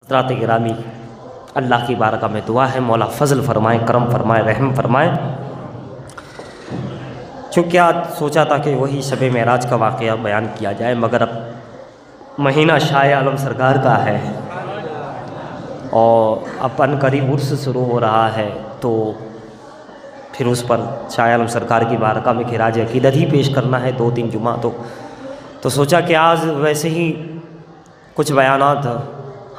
حضرات گرامی، اللہ کی بارگاہ میں دعا ہے مولا فضل فرمائیں، کرم فرمائیں، رحم فرمائیں۔ چونکہ آج سوچا تھا کہ وہی شب معراج کا واقعہ بیان کیا جائے، مگر اب مہینہ شاہ عالم سرکار کا ہے اور اب ان قریب عرس شروع ہو رہا ہے، تو پھر اس پر شاہ عالم سرکار کی بارگاہ میں خراج عقیدت ہی پیش کرنا ہے 2-3 جمعہ تو سوچا کہ آج ویسے ہی کچھ بیانات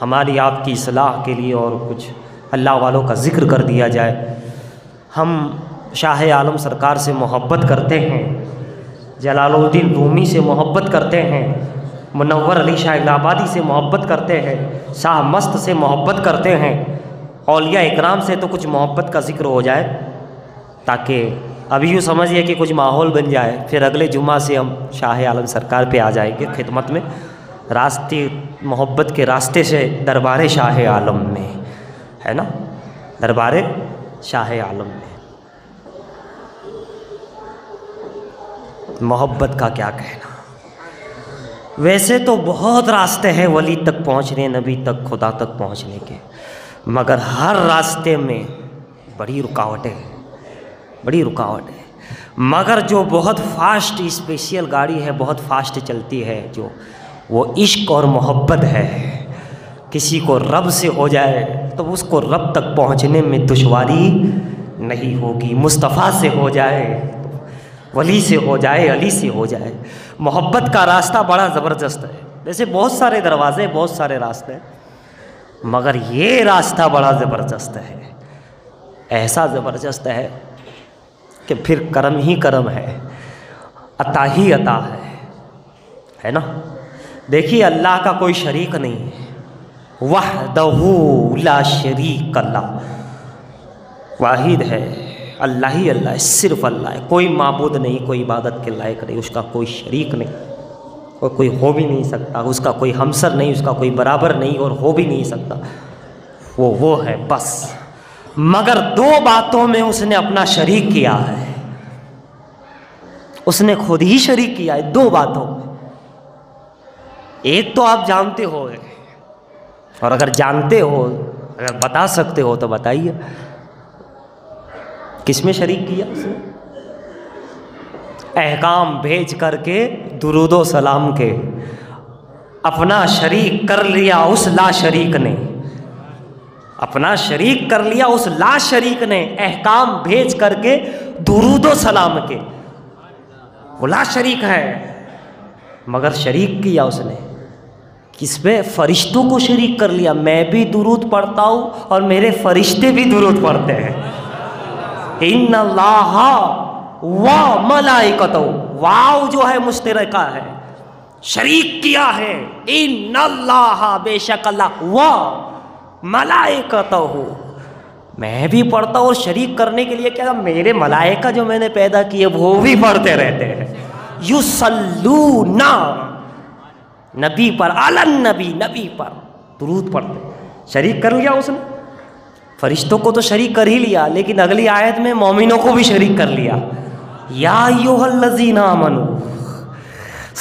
ہماری آپ کی اصلاح کے لیے اور کچھ اللہ والوں کا ذکر کر دیا جائے۔ ہم شاہ عالم سرکار سے محبت کرتے ہیں، جلال الدین رومی سے محبت کرتے ہیں، منور علی شاہ الہٰبادی سے محبت کرتے ہیں، شاہ مست سے محبت کرتے ہیں، اولیاء اکرام سے تو کچھ محبت کا ذکر ہو جائے تاکہ ابھی یوں سمجھیے کہ کچھ ماحول بن جائے، پھر اگلے جمعہ سے ہم شاہ عالم سرکار پہ آ جائیں گے خدمت میں، راستے محبت کے راستے سے دربار شاہ عالم میں، ہے نا، دربار شاہ عالم میں۔ محبت کا کیا کہنا، ویسے تو بہت راستے ہیں ولی تک پہنچنے، نبی تک، خدا تک پہنچنے کے، مگر ہر راستے میں بڑی رکاوٹیں ہیں، بڑی رکاوٹ ہے، مگر جو بہت فاسٹ اسپیشل گاڑی ہے، بہت فاسٹ چلتی ہے، جو وہ عشق اور محبت ہے۔ کسی کو رب سے ہو جائے تو اس کو رب تک پہنچنے میں دشواری نہیں ہوگی، مصطفیٰ سے ہو جائے، ولی سے ہو جائے، علی سے ہو جائے۔ محبت کا راستہ بڑا زبردست ہے، ویسے بہت سارے دروازے، بہت سارے راستے ہیں، مگر یہ راستہ بڑا زبردست ہے، ایسا زبردست ہے کہ پھر کرم ہی کرم ہے، عطا ہی عطا ہے نا۔ دیکھیے اللہ کا کوئی شریک نہیں ہے، وحدہ لا شریک اللہ، واحد ہے، اللہ ہی اللہ ہے، صرف اللہ ہے، کوئی معبود نہیں، کوئی عبادت کے لائق نہیں، اس کا کوئی شریک نہیں، اور کوئی ہو بھی نہیں سکتا، اس کا کوئی ہمسر نہیں، اس کا کوئی برابر نہیں اور ہو بھی نہیں سکتا، وہ ہے بس۔ مگر 2 باتوں میں اس نے اپنا شریک کیا ہے، اس نے خود ہی شریک کیا ہے 2 باتوں میں۔ ایک تو آپ جانتے ہو، اور اگر جانتے ہو، اگر بتا سکتے ہو تو بتائیے، کس میں شریک کیا اس نے؟ احکام بھیج کر کے درود و سلام کے اپنا شریک کر لیا اس لا شریک نے، اپنا شریک کر لیا اس لا شریک نے، احکام بھیج کر کے درود و سلام کے۔ وہ لا شریک ہے مگر شریک کیا اس نے کس پہ؟ فرشتوں کو شریک کر لیا، میں بھی درود پڑھتا ہوں اور میرے فرشتے بھی درود پڑھتے ہیں۔ ان اللہ و ملائکتہ، واو جو ہے مشترکہ ہے، شریک کیا ہے، ان اللہ، بے شک اللہ، و ملائکتہ، میں بھی پڑھتا ہوں، اور شریک کرنے کے لیے کیا، میرے ملائکہ جو میں نے پیدا کیے وہ بھی پڑھتے رہتے ہیں، یصلون نبی پر، علی النبی، نبی پر درود پڑھتے۔ شریک کر لیا اس نے، فرشتوں کو تو شریک کر ہی لیا، لیکن اگلی آیت میں مومنوں کو بھی شریک کر لیا، یا ایھا الذین آمنوا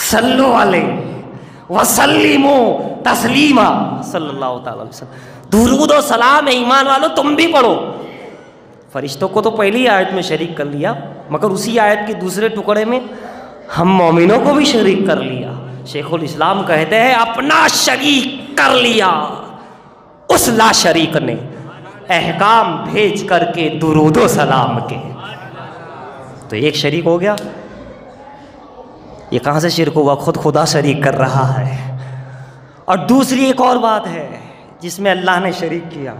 صلوا علیہ وسلموا تسلیما، صلی اللہ تعالی علیہ وسلم، درود و سلام ایمان والو تم بھی پڑھو۔ فرشتوں کو تو پہلی آیت میں شریک کر لیا، مگر اسی آیت کے دوسرے ٹکڑے میں ہم مومنوں کو بھی شریک کر لیا۔ شیخ الاسلام کہتے ہیں اپنا شریک کر لیا اس لا شریک نے، احکام بھیج کر کے درود و سلام کے۔ تو ایک شریک ہو گیا، یہ کہاں سے شرک ہوا؟ خود خدا شریک کر رہا ہے۔ اور دوسری ایک اور بات ہے جس میں اللہ نے شریک کیا،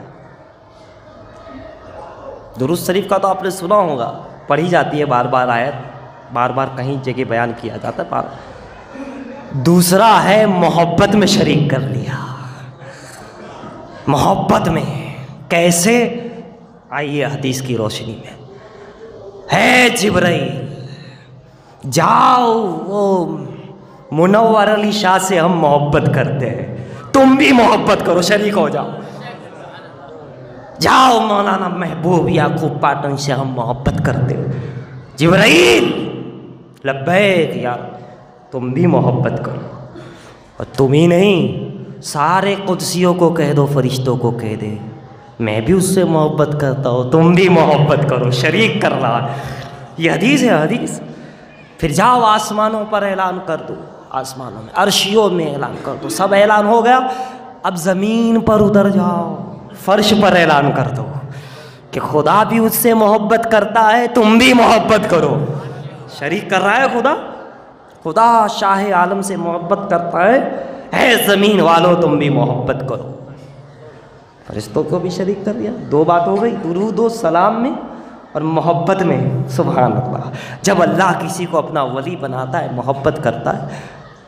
درود شریف کا تو آپ نے سنا ہوگا، پڑھی جاتی ہے بار بار آیت، بار بار کہیں جگہ بیان کیا جاتا ہے، دوسرا ہے محبت میں شریک کر لیا۔ محبت میں کیسے؟ آئیے حدیث کی روشنی میں، ہے جبرائیل جاؤ، وہ منور علی شاہ سے ہم محبت کرتے ہیں، تم بھی محبت کرو، شریک ہو جاؤ، جاؤ مولانا محبوب یعقوب پاٹن سے ہم محبت کرتے ہیں۔ جبرائیل لبیک یا تم بھی محبت کرو، اور تم ہی نہیں، سارے قدسیوں کو کہہ دو، فرشتوں کو کہہ دے میں بھی اس سے محبت کرتا ہوں، تم بھی محبت کرو، شریک کر رہا ہے۔ یہ حدیث ہے، حدیث۔ پھر جاؤ آسمانوں پر اعلان کر دو، آسمانوں میں، عرشیوں میں اعلان کر دو، سب اعلان ہو گیا۔ اب زمین پر اتر جاؤ، فرش پر اعلان کر دو کہ خدا بھی اس سے محبت کرتا ہے، تم بھی محبت کرو۔ شریک کر رہا ہے خدا، خدا شاہ عالم سے محبت کرتا ہے، اے زمین والو تم بھی محبت کرو۔ فرشتوں کو بھی شریک کر دیا، دو بات ہو گئی، درود و سلام میں اور محبت میں۔ سبحان اللہ۔ جب اللہ کسی کو اپنا ولی بناتا ہے، محبت کرتا ہے،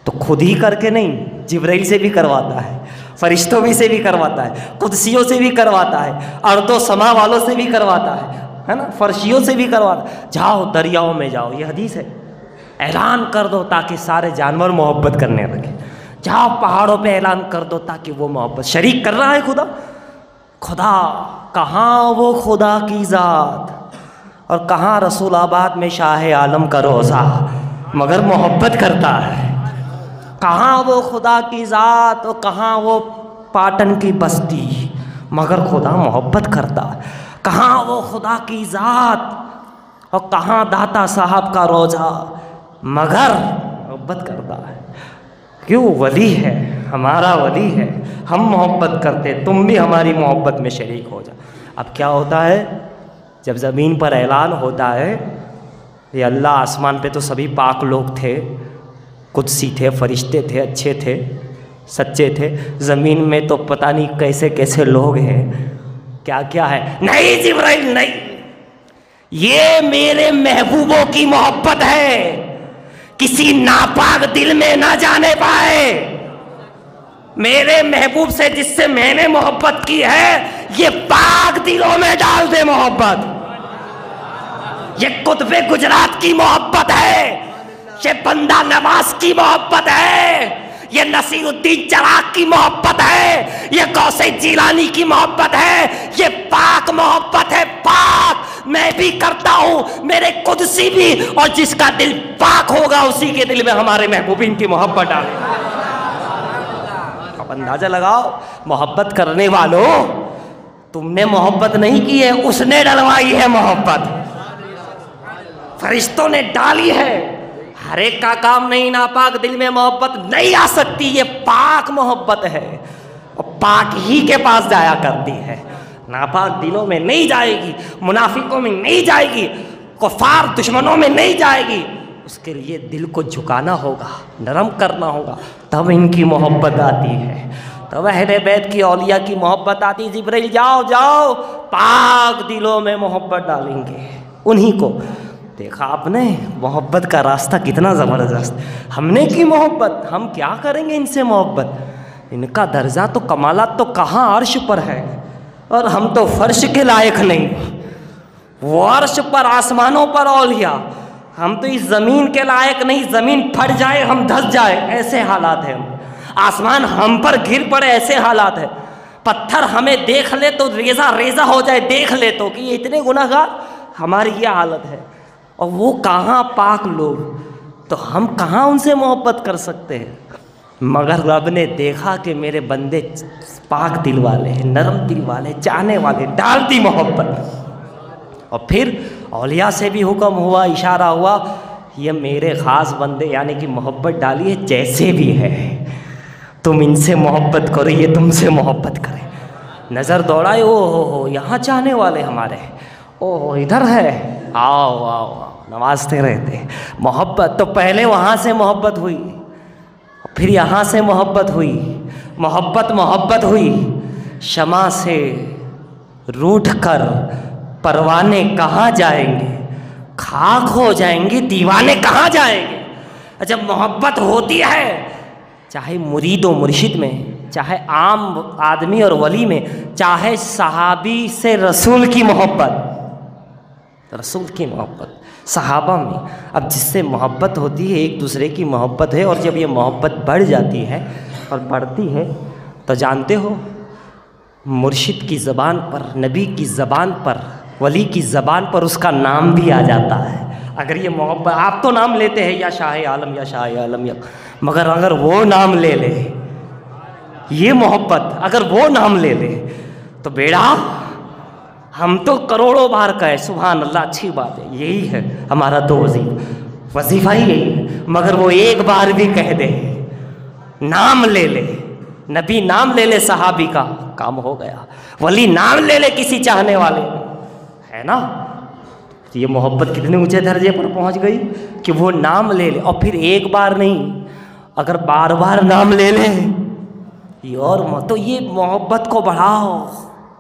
تو خود ہی کر کے نہیں، جبرائیل سے بھی کرواتا ہے، فرشتوں بھی سے بھی کرواتا ہے، قدسیوں سے بھی کرواتا ہے، ارض و سما والوں سے بھی کرواتا ہے نا، فرشیوں سے بھی کرواتا ہے۔ جاؤ دریاؤں میں جاؤ، یہ حدیث ہے، اعلان کر دو تاکہ سارے جانور محبت کرنے لگے۔ جاؤ پہاڑوں پہ اعلان کر دو تاکہ وہ محبت، شریک کر رہا ہے خدا۔ خدا کہاں وہ خدا کی ذات، اور کہاں رسول آباد میں شاہ عالم کا روضہ، مگر محبت کرتا ہے۔ کہاں وہ خدا کی ذات، اور کہاں وہ پاٹن کی بستی، مگر خدا محبت کرتا ہے۔ کہاں وہ خدا کی ذات، اور کہاں داتا صاحب کا روضہ، مگر محبت کرتا ہے۔ کیوں؟ ولی ہے، ہمارا ولی ہے، ہم محبت کرتے، تم بھی ہماری محبت میں شریک ہو جاؤ۔ اب کیا ہوتا ہے جب زمین پر اعلان ہوتا ہے، یہ اللہ آسمان پہ تو سبھی پاک لوگ تھے، قدسی تھے، فرشتے تھے، اچھے تھے، سچے تھے، زمین میں تو پتہ نہیں کیسے کیسے لوگ ہیں، کیا کیا ہے۔ نہیں جبرائیل نہیں، یہ میرے محبوبوں کی محبت ہے، کسی ناپاک دل میں نہ جانے پائے۔ میرے محبوب سے جس سے میں نے محبت کی ہے، یہ پاک دلوں میں ڈال دے محبت۔ یہ قطب گجرات کی محبت ہے، یہ بندہ نواز کی محبت ہے، یہ نصیر الدین چراغ کی محبت ہے، یہ غوث جیلانی کی محبت ہے، یہ پاک محبت ہے، پاک۔ میں بھی کرتا ہوں، میرے قدسی بھی، اور جس کا دل پاک ہوگا اسی کے دل میں ہمارے محبوبین کی محبت ڈالے۔ اب اندازہ لگاؤ، محبت کرنے والوں، تم نے محبت نہیں کی ہے، اس نے ڈلوائی ہے محبت، فرشتوں نے ڈالی ہے۔ ہر ایک کا کام نہیں، ناپاک دل میں محبت نہیں آ سکتی، یہ پاک محبت ہے، اور پاک ہی کے پاس جایا کرتی ہے، ناپاک دلوں میں نہیں جائے گی، منافقوں میں نہیں جائے گی، کفار دشمنوں میں نہیں جائے گی۔ اس کے لیے دل کو جھکانا ہوگا، نرم کرنا ہوگا، تب ان کی محبت آتی ہے، تب اہل بیت کی اولیاء کی محبت آتی ہے۔ جبرائیل جاؤ جاؤ، پاک دلوں میں محبت ڈالیں گے انہی کو۔ دیکھا آپ نے محبت کا راستہ کتنا زبردست، ہم نے کی محبت، ہم کیا کریں گے ان سے محبت، ان کا درجہ تو کمالات تو کہاں عرش پر ہے، اور ہم تو فرش کے لائق نہیں، وہ عرش پر آسمانوں پر اولیاء، ہم تو اس زمین کے لائق نہیں، زمین پھٹ جائے ہم دھس جائے ایسے حالات ہیں، آسمان ہم پر گر پڑے ایسے حالات ہیں، پتھر ہمیں دیکھ لے تو ریزہ ریزہ ہو جائے، دیکھ لے تو کہ یہ اتنے گناہ گار، ہماری یہ حالت ہے، اور وہ کہاں پاک لوگ، تو ہم کہاں ان سے محبت کر سکتے ہیں۔ مگر رب نے دیکھا کہ میرے بندے پاک دل والے ہیں، نرم دل والے، چاہنے والے، ڈال دی محبت، اور پھر اولیاء سے بھی حکم ہوا، اشارہ ہوا، یہ میرے خاص بندے، یعنی کہ محبت ڈالی ہے، جیسے بھی ہے تم ان سے محبت کرو، یہ تم سے محبت کرے۔ نظر دوڑائے، او ہو یہاں چاہنے والے ہمارے، او ہو ادھر ہے، آؤ آؤ آؤ، نوازتے رہتے۔ محبت تو پہلے وہاں سے محبت ہوئی، پھر یہاں سے محبت ہوئی، محبت ہوئی، شمع سے روٹھ کر پروانے کہاں جائیں گے، خاک ہو جائیں گے، دیوانے کہاں جائیں گے۔ جب محبت ہوتی ہے، چاہے مرید و مرشد میں، چاہے عام آدمی اور ولی میں، چاہے صحابی سے رسول کی محبت، رسول کی محبت صحابہ میں، اب جس سے محبت ہوتی ہے، ایک دوسرے کی محبت ہے، اور جب یہ محبت بڑھ جاتی ہے اور بڑھتی ہے تو جانتے ہو مرشد کی زبان پر، نبی کی زبان پر، ولی کی زبان پر اس کا نام بھی آ جاتا ہے۔ اگر یہ محبت، آپ تو نام لیتے ہیں یا شاہ عالم یا شاہ عالم، یا مگر اگر وہ نام لے لے یہ محبت اگر وہ نام لے لے تو بیڑا ہم تو کروڑوں بار کہے سبحان اللہ، اچھی بات ہے، یہی ہے ہمارا تو وظیفہ ہی یہی ہے، مگر وہ ایک بار بھی کہہ دے، نام لے لے، نبی نام لے لے صحابی کا، کام ہو گیا۔ ولی نام لے لے کسی چاہنے والے، ہے نا، یہ محبت کتنے اونچے درجے پر پہنچ گئی کہ وہ نام لے لے، اور پھر ایک بار نہیں، اگر بار بار نام لے لے تو یہ محبت کو بڑھاؤ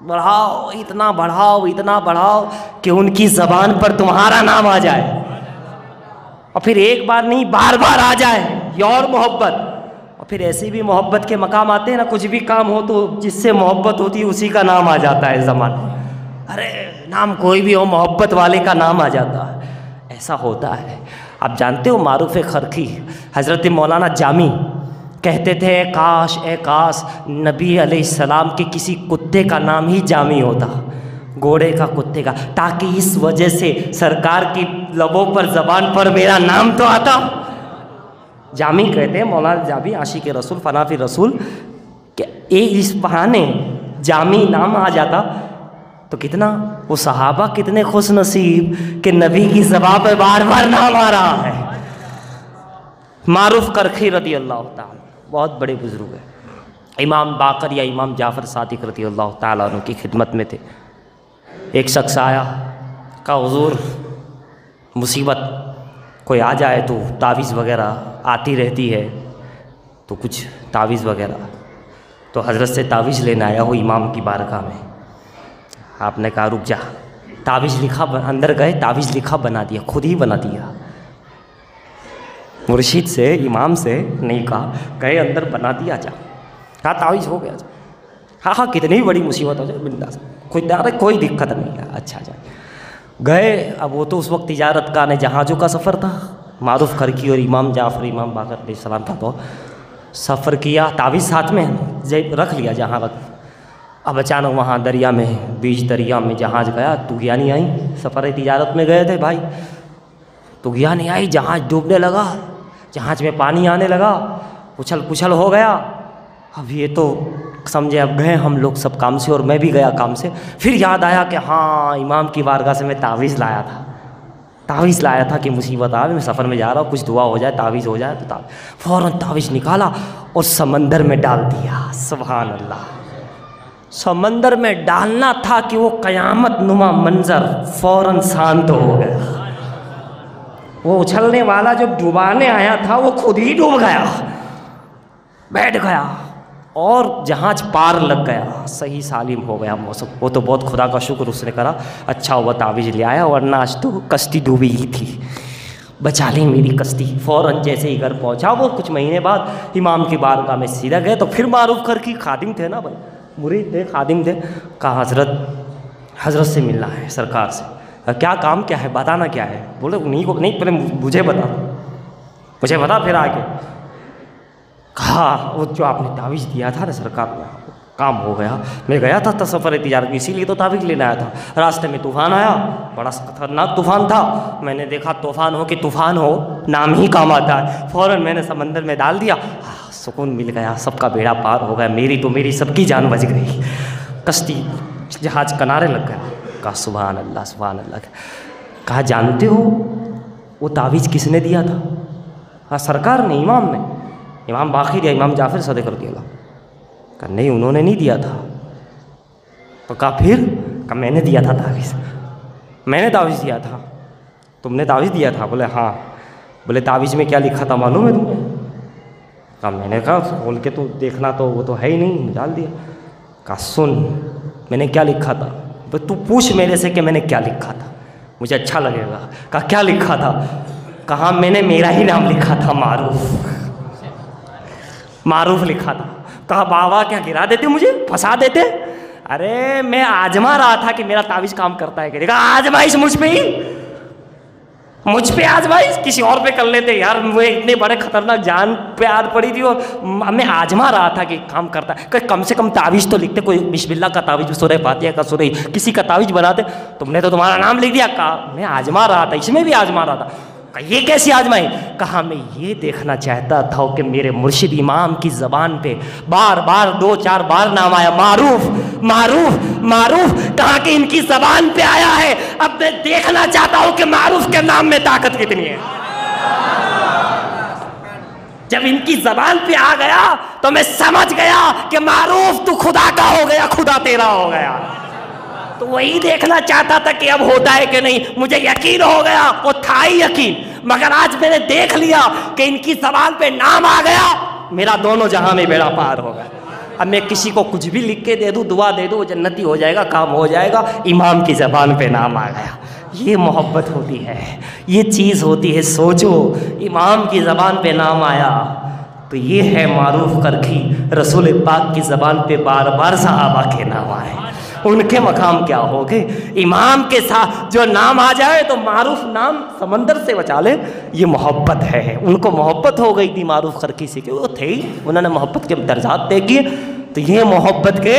بڑھاؤ، اتنا بڑھاؤ اتنا بڑھاؤ کہ ان کی زبان پر تمہارا نام آ جائے، اور پھر ایک بار نہیں بار بار آ جائے، یہ اور محبت۔ اور پھر ایسی بھی محبت کے مقام آتے ہیں نا، کچھ بھی کام ہو تو جس سے محبت ہوتی ہے اسی کا نام آ جاتا ہے زبان میں، ارے نام کوئی بھی ہو محبت والے کا نام آ جاتا ہے، ایسا ہوتا ہے۔ آپ جانتے ہو معروف خرقی حضرت مولانا جامی کہتے تھے اے کاش نبی علیہ السلام کے کسی کتے کا نام ہی جامی ہوتا، گھوڑے کا، کتے کا، تاکہ اس وجہ سے سرکار کی لبوں پر زبان پر میرا نام تو آتا۔ جامی کہتے ہیں مولانا جامی عاشق رسول فنافی رسول کہ اس بہانے جامی نام آ جاتا تو کتنا وہ صحابہ کتنے خوش نصیب کہ نبی کی زبان پہ بار بار نام آ رہا ہے۔ معروف کرخی رضی اللہ تعالیٰ بہت بڑے بزرگ ہیں، امام باقر یا امام جعفر صادق رضی اللہ تعالیٰ عنہ کی خدمت میں تھے۔ ایک شخص آیا، کہا حضور مصیبت کوئی آ جائے تو تعویذ وغیرہ آتی رہتی ہے، تو کچھ تعویذ وغیرہ، تو حضرت سے تعویذ لینے آیا ہو امام کی بارگاہ میں۔ آپ نے کہا رک جا، تعویذ لکھا، اندر گئے تعویذ لکھا بنا دیا، خود ہی بنا دیا، مرشد سے امام سے نہیں کہا، گئے اندر بنا دیا، جا کہا تعویذ ہو گیا، جا ہاں کتنی بڑی مصیبت ہو جائے بنداس، کوئی دقت نہیں ہے، اچھا جا گئے۔ اب وہ تو اس وقت تجارت کا نہیں جہازوں کا سفر تھا، معروف کرکی اور امام جعفر امام باقر علیہ السلام کا تو سفر کیا، تعویذ ساتھ میں رکھ لیا جہاں رکھ۔ اب اچانک وہاں دریا میں، بیچ دریا میں جہاز گیا، طغیانی آئی، سفر تجارت میں گئے تھے بھائی، طغیانی آئی، جہاز ڈوبنے لگا، جہاز میں پانی آنے لگا، اچھل پچھل ہو گیا۔ اب یہ تو سمجھے اب گئے ہم لوگ سب کام سے، اور میں بھی گیا کام سے، پھر یاد آیا کہ ہاں امام کی بارگاہ سے میں تعویذ لایا تھا کہ مصیبت آئے، میں سفر میں جا رہا ہوں، کچھ دعا ہو جائے، تعویذ ہو جائے، تو فوراً تعویذ نکالا اور سمندر میں ڈال دیا۔ سبحان اللہ، سمندر میں ڈالنا تھا کہ وہ قیامت نما منظر فوراً شانت ہو گیا۔ وہ اچھلنے والا جو ڈوبانے آیا تھا وہ خود ہی ڈوب گیا، بیٹھ گیا، اور جہاز پار لگ گیا، صحیح سالم ہو گیا موسم۔ وہ تو بہت خدا کا شکر اس نے کرا، اچھا ہوا تعویذ لے آیا، ورنہ آج تو کشتی ڈوبی ہی تھی، بچا لی میری کشتی۔ فوراً جیسے ہی گھر پہنچا، وہ کچھ مہینے بعد امام کی بارگاہ میں سیدھا گئے، تو پھر معروف کرکی خادم تھے نا بھائی، مرید تھے، خادم تھے، کہا حضرت سے ملنا ہے، سرکار سے۔ کیا کام کیا ہے، بتانا کیا ہے؟ بولے نہیں پہلے مجھے بتا پھر آگے۔ کہا وہ جو آپ نے تعویذ دیا تھا نا سرکار میں، کام ہو گیا، میں گیا تھا سفر تجارت میں، اسی لیے تو تعویذ لینے آیا تھا، راستے میں طوفان آیا، بڑا خطرناک طوفان تھا، میں نے دیکھا طوفان ہو کہ طوفان ہو، نام ہی کام آتا ہے، فوراً میں نے سمندر میں ڈال دیا، سکون مل گیا، سب کا بیڑا پار ہو گیا، میری سب کی جان بچ گئی، کشتی جہاز کنارے لگ گیا۔ کہا سبحان اللہ سبحان اللہ۔ کہا جانتے ہو وہ تعویذ کس نے دیا تھا؟ ہاں سرکار نے، امام نے، امام باقر یا امام جعفر صادق رضی اللہ۔ کہا نہیں انہوں نے نہیں دیا تھا۔ تو کہا پھر؟ کہا میں نے دیا تھا تعویذ، میں نے تعویذ دیا تھا۔ تم نے تعویذ دیا تھا؟ بولے ہاں۔ بولے تعویذ میں کیا لکھا تھا معلوم ہے تمہیں؟ کہا میں نے کہا کھول کے تو دیکھنا، تو وہ تو ہے ہی نہیں، ڈال دیا۔ کہا سن میں نے کیا لکھا تھا، تو پوچھ میرے سے کہ میں نے کیا لکھا تھا، مجھے اچھا لگے گا۔ کہا کیا لکھا تھا؟ کہا میں نے میرا ہی نام لکھا تھا، معروف لکھا تھا۔ کہا بابا کیا گرا دیتے، مجھے پھنسا دیتے؟ ارے میں آزما رہا تھا کہ میرا تعویذ کام کرتا ہے کہ۔ کہا آزمائش مجھ پہ آزمائش کسی اور پہ کر لیتے یار، وہ اتنے بڑے خطرناک جان پہ آد پڑی تھی، اور میں آزما رہا تھا کہ کام کرتا ہے، کہ کم سے کم تعویذ تو لکھتے، کوئی بسم اللہ کا تعویذ، سورہ فاتحہ کا، سورہ کسی کا تعویذ بناتے، تم نے تو تمہارا نام لکھ دیا۔ کہا میں آزما رہا تھا، اس میں بھی آزما رہا تھا۔ یہ کیسی آزمائی؟ کہا میں یہ دیکھنا چاہتا تھا کہ میرے مرشد امام کی زبان پہ بار بار 2-4 بار نام آیا، معروف معروف معروف، کہا کہ ان کی زبان پہ آیا ہے، اب میں دیکھنا چاہتا ہوں کہ معروف کے نام میں طاقت کتنی ہے۔ جب ان کی زبان پہ آ گیا تو میں سمجھ گیا کہ معروف تو خدا کا ہو گیا، خدا تیرا ہو گیا۔ تو وہی دیکھنا چاہتا تھا کہ اب ہوتا ہے کہ نہیں، مجھے یقین ہو گیا، وہ تھا ہی یقین، مگر آج میں نے دیکھ لیا کہ ان کی زبان پہ نام آ گیا، میرا دونوں جہاں میں بیڑا پار ہو گیا۔ اب میں کسی کو کچھ بھی لکھ کے دے دوں، دعا دے دوں، وہ جنتی ہو جائے گا، کام ہو جائے گا، امام کی زبان پہ نام آ گیا۔ یہ محبت ہوتی ہے، یہ چیز ہوتی ہے۔ سوچو، امام کی زبان پہ نام آیا تو یہ ہے معروف کرکھی، رسول پاک کی زبان پہ بار بار صحابہ کے نام آئے، ان کے مقام کیا ہوگے؟ امام کے ساتھ جو نام آ جائے تو معروف نام سمندر سے بچا لے، یہ محبت ہے۔ ان کو محبت ہو گئی تھی معروف کرکی سے، کہ وہ تھے ہی، انہوں نے محبت کے درجات طے کیے۔ تو یہ محبت کے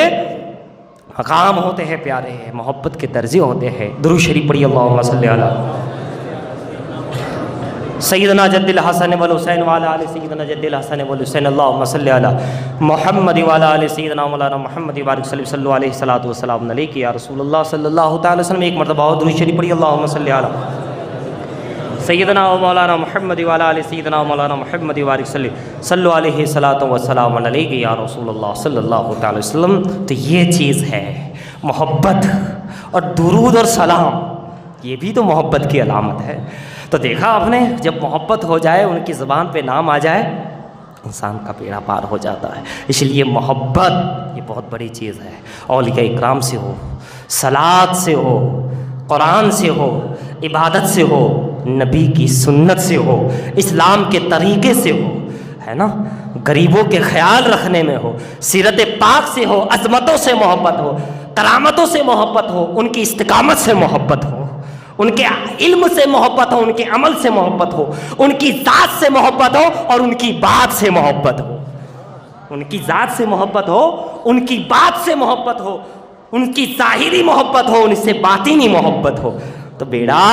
مقام ہوتے ہیں پیارے، محبت کے درجے ہوتے ہیں۔ درود شریف پڑھی، اللہم صلی علی سیدنا جد الحسن والحسین وعلی آل سیدنا جد الحسن والحسین، اللہم صلی علی محمد وعلی آل سیدنا مولانا محمد بارک صلی علیہ الصلوۃ والسلام علیک یا رسول اللہ صلی اللہ تعالی وسلم۔ ایک مرتبہ اور درود شریف پڑھی، اللہم صلی علی سیدنا مولانا محمد وعلی آل سیدنا مولانا محمد بارک صلی علیہ الصلوۃ والسلام علیک یا رسول اللہ صلی اللہ تعالی وسلم۔ تو یہ چیز ہے محبت، اور درود اور سلام یہ بھی تو محبت کی علامت ہے۔ تو دیکھا آپ نے، جب محبت ہو جائے، ان کی زبان پہ نام آ جائے، انسان کا بیڑا پار ہو جاتا ہے۔ اس لیے محبت یہ بہت بڑی چیز ہے۔ اولیاء اکرام سے ہو، صلات سے ہو، قرآن سے ہو، عبادت سے ہو، نبی کی سنت سے ہو، اسلام کے طریقے سے ہو، ہے نا، غریبوں کے خیال رکھنے میں ہو، سیرت پاک سے ہو، عظمتوں سے محبت ہو، کرامتوں سے محبت ہو، ان کی استقامت سے محبت ہو، ان کے علم سے محبت ہو، ان کے عمل سے محبت ہو، ان کی ذات سے محبت ہو، اور ان کی بات سے محبت ہو، ان کی ذات سے محبت ہو، ان کی بات سے محبت ہو، ان کی ظاہری محبت ہو، ان سے باطنی محبت ہو، تو بیڑا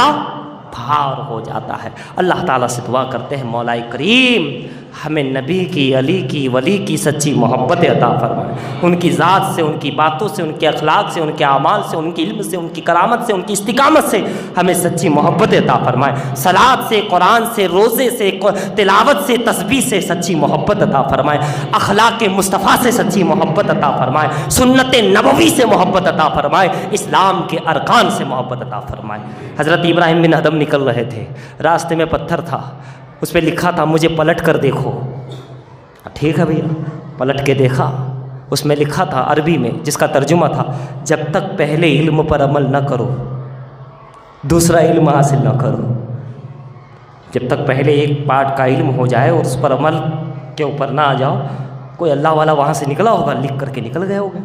پار ہو جاتا ہے۔ اللہ تعالیٰ سے دعا کرتے ہیں، مولا کریم ہمیں نبی کی، علی کی، ولی کی سچی محبت عطا فرمائے، ان کی ذات سے، ان کی باتوں سے، ان کے اخلاق سے، ان کے اعمال سے، ان کے علم سے، ان کی کرامت سے، ان کی استقامت سے ہمیں سچی محبت عطا فرمائے، صلات سے، قرآن سے، روزے سے، تلاوت سے، تسبیح سے سچی محبت عطا فرمائے، اخلاق مصطفیٰ سے سچی محبت عطا فرمائے، سنت نبوی سے محبت عطا فرمائے، اسلام کے ارکان سے محبت عطا فرمائے۔ حضرت ابراہیم بن ادم نکل رہے تھے، راستے میں پتھر تھا، اس پہ لکھا تھا مجھے پلٹ کر دیکھو۔ ٹھیک ہے بھیا، پلٹ کے دیکھا، اس میں لکھا تھا عربی میں، جس کا ترجمہ تھا جب تک پہلے علم پر عمل نہ کرو دوسرا علم حاصل نہ کرو۔ جب تک پہلے ایک پارٹ کا علم ہو جائے اور اس پر عمل کے اوپر نہ آ جاؤ، کوئی اللہ والا وہاں سے نکلا ہوگا، لکھ کر کے نکل گئے ہوگا،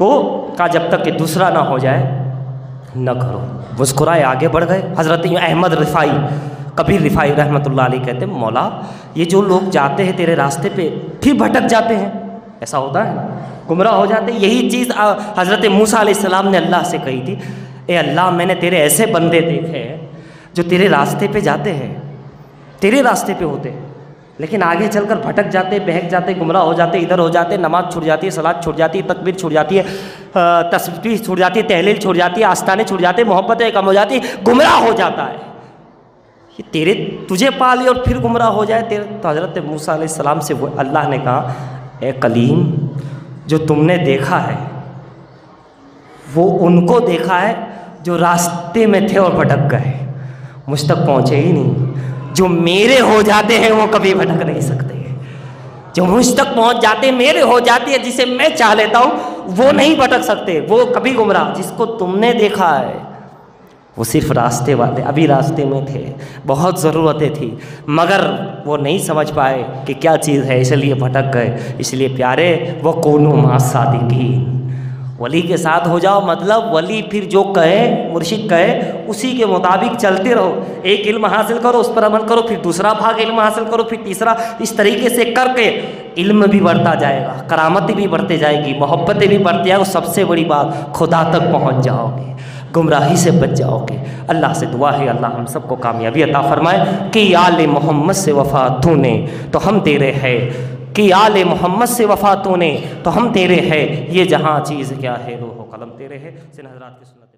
وہ کہا جب تک کہ دوسرا نہ ہو جائے نہ کرو۔ مسکرائے آگے بڑھ گئے۔ حضرت احمد رفاعی، کبیر رفاعی رحمۃ اللہ علیہ کہتے ہیں، مولا یہ جو لوگ جاتے ہیں تیرے راستے پہ پھر بھٹک جاتے ہیں، ایسا ہوتا ہے، گمراہ ہو جاتے ہیں۔ یہی چیز حضرت موسیٰ علیہ السلام نے اللہ سے کہی تھی، اے اللہ میں نے تیرے ایسے بندے دیکھے ہیں جو تیرے راستے پہ جاتے ہیں، تیرے راستے پہ ہوتے ہیں، لیکن آگے چل کر بھٹک جاتے، بہک جاتے، گمراہ ہو جاتے، ادھر ہو جاتے، نماز چھوٹ جاتی ہے، صلات چھوٹ جاتی ہے، تکبیر چھوٹ جاتی ہے، تسبیح چھوٹ جاتی ہے، تحلیل چھوٹ جاتی ہے، آستانے چھوٹ جاتے، محبتیں کم ہو جاتی ہے، گمراہ ہو جاتا ہے۔ یہ تجھے پا لی اور پھر گمراہ ہو جائے تو حضرت موسیٰ علیہ السلام سے وہ اللہ نے کہا، اے کلیم جو تم نے دیکھا ہے وہ ان کو دیکھا ہے جو راستے میں تھے اور بھٹک گئے، مجھ تک پہنچے ہی نہیں۔ جو میرے ہو جاتے ہیں وہ کبھی بھٹک نہیں سکتے، جو مجھ تک پہنچ جاتے میرے ہو جاتی ہے، جسے میں چاہ لیتا ہوں وہ نہیں بھٹک سکتے، وہ کبھی گمراہ۔ جس کو تم نے دیکھا ہے وہ صرف راستے والے، ابھی راستے میں تھے، بہت ضرورتیں تھیں، مگر وہ نہیں سمجھ پائے کہ کیا چیز ہے، اس لیے بھٹک گئے۔ اس لیے پیارے، وَكُونُوا مَعَ الصَّادِقِينَ، ولی کے ساتھ ہو جاؤ، مطلب ولی پھر جو کہے، مرشد کہے، اسی کے مطابق چلتے رہو۔ ایک علم حاصل کرو، اس پر عمل کرو، پھر دوسرا بھاگ علم حاصل کرو، پھر تیسرا، اس طریقے سے کر کے علم بھی بڑھتا جائے گا، کرامتیں بھی بڑھتے جائے گی، محبتیں بھی بڑھتی جائیں گی، سب سے بڑی بات خدا تک پہنچ جاؤ گے۔ گمراہی سے بچ جاؤ گے۔ اللہ سے دعا ہے اللہ ہم سب کو کامیابی عطا فرمائے کہ آل محمد سے وفا تو نے تو ہم تیرے ہے، کہ آل محمد سے وفا تو نے تو ہم تیرے ہے، یہ جہاں چیز کیا ہے روح و قلم تیرے ہے۔ حضرات کی سنت